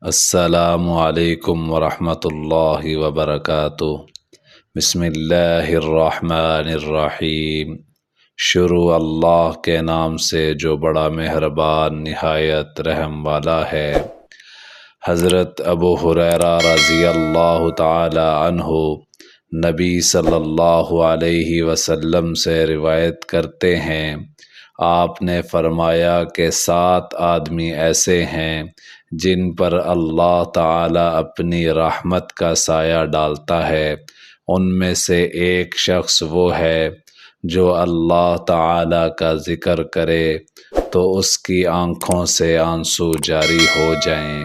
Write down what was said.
السلام علیکم ورحمۃ اللہ وبرکاتہ۔ بسم اللہ الرحمن الرحیم۔ شروع اللہ کے نام سے جو بڑا مہربان نہایت رحم والا ہے۔ حضرت ابو ہریرہ رضی اللہ تعالی عنہ نبی صلی اللہ علیہ وسلم سے روایت کرتے ہیں، آپ نے فرمایا کہ 7 آدمی ایسے ہیں جن پر اللہ تعالی اپنی رحمت کا سایہ ڈالتا ہے۔ ان میں سے ایک شخص وہ ہے جو اللہ تعالی کا ذکر کرے تو اس کی آنکھوں سے آنسو جاری ہو جائیں۔